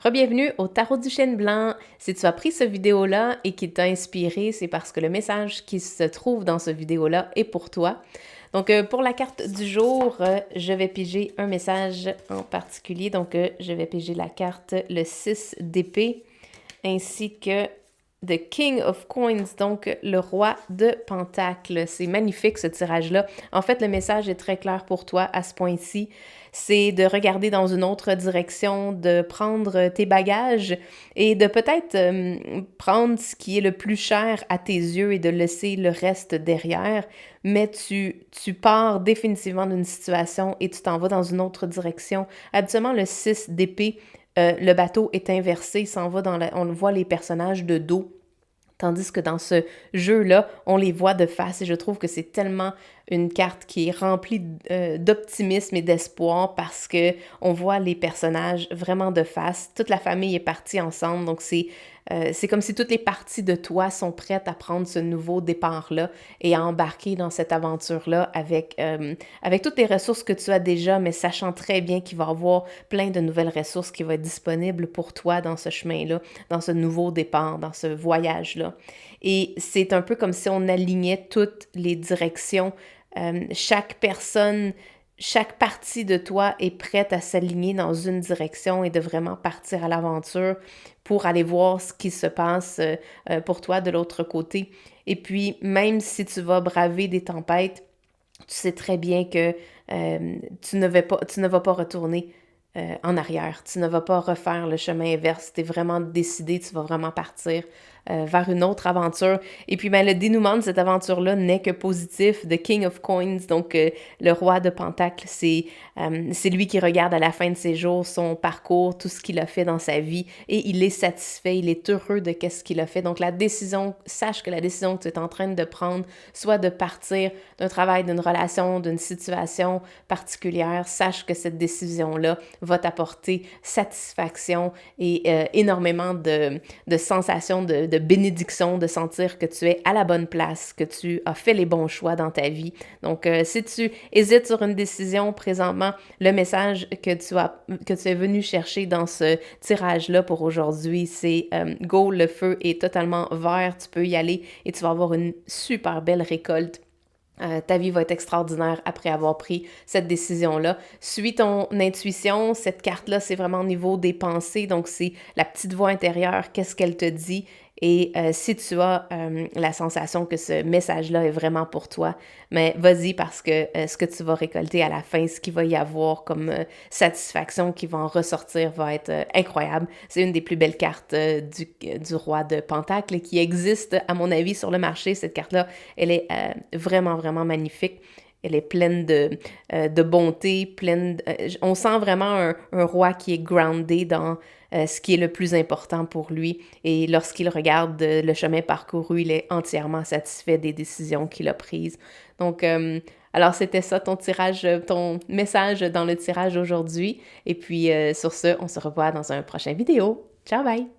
Rebienvenue au Tarot du Chêne Blanc. Si tu as pris ce vidéo-là et qu'il t'a inspiré, c'est parce que le message qui se trouve dans ce vidéo-là est pour toi. Donc, pour la carte du jour, je vais piger un message en particulier. Donc, je vais piger la carte le 6 d'épée ainsi que The King of Coins, donc le roi de Pentacles. C'est magnifique ce tirage-là. En fait, le message est très clair pour toi à ce point-ci. C'est de regarder dans une autre direction, de prendre tes bagages et de peut-être prendre ce qui est le plus cher à tes yeux et de laisser le reste derrière. Mais tu pars définitivement d'une situation et tu t'en vas dans une autre direction. Habituellement, le 6 d'épée, le bateau est inversé, on voit les personnages de dos. Tandis que dans ce jeu-là, on les voit de face et je trouve que c'est tellement une carte qui est remplie d'optimisme et d'espoir parce que on voit les personnages vraiment de face. Toute la famille est partie ensemble, donc c'est comme si toutes les parties de toi sont prêtes à prendre ce nouveau départ-là et à embarquer dans cette aventure-là avec toutes les ressources que tu as déjà, mais sachant très bien qu'il va y avoir plein de nouvelles ressources qui vont être disponibles pour toi dans ce chemin-là, dans ce nouveau départ, dans ce voyage-là. Et c'est un peu comme si on alignait toutes les directions. Chaque personne, chaque partie de toi est prête à s'aligner dans une direction et de vraiment partir à l'aventure pour aller voir ce qui se passe pour toi de l'autre côté. Et puis, même si tu vas braver des tempêtes, tu sais très bien que tu ne vas pas retourner en arrière. Tu ne vas pas refaire le chemin inverse. Tu es vraiment décidé, tu vas vraiment partir vers une autre aventure. Et puis, ben, le dénouement de cette aventure-là n'est que positif. The King of Coins, donc le roi de Pentacles, c'est lui qui regarde à la fin de ses jours son parcours, tout ce qu'il a fait dans sa vie, et il est satisfait, il est heureux de ce qu'il a fait. Donc, sache que la décision que tu es en train de prendre, soit de partir d'un travail, d'une relation, d'une situation particulière, sache que cette décision-là va t'apporter satisfaction et énormément de sensations de bénédiction, de sentir que tu es à la bonne place, que tu as fait les bons choix dans ta vie. Donc, si tu hésites sur une décision présentement, le message que tu es venu chercher dans ce tirage-là pour aujourd'hui, c'est go, le feu est totalement vert, tu peux y aller et tu vas avoir une super belle récolte. Ta vie va être extraordinaire après avoir pris cette décision-là. Suis ton intuition. Cette carte-là, c'est vraiment au niveau des pensées. Donc, c'est la petite voix intérieure. Qu'est-ce qu'elle te dit? Et si tu as la sensation que ce message-là est vraiment pour toi, mais vas-y parce que ce que tu vas récolter à la fin, ce qu'il va y avoir comme satisfaction qui va en ressortir va être incroyable. C'est une des plus belles cartes du roi de Pentacle qui existe, à mon avis, sur le marché. Cette carte-là, elle est vraiment, vraiment magnifique. Elle est pleine de bonté, on sent vraiment un roi qui est groundé dans ce qui est le plus important pour lui. Et lorsqu'il regarde le chemin parcouru, il est entièrement satisfait des décisions qu'il a prises. Donc, alors c'était ça ton message dans le tirage aujourd'hui. Et puis, sur ce, on se revoit dans un prochain vidéo. Ciao, bye!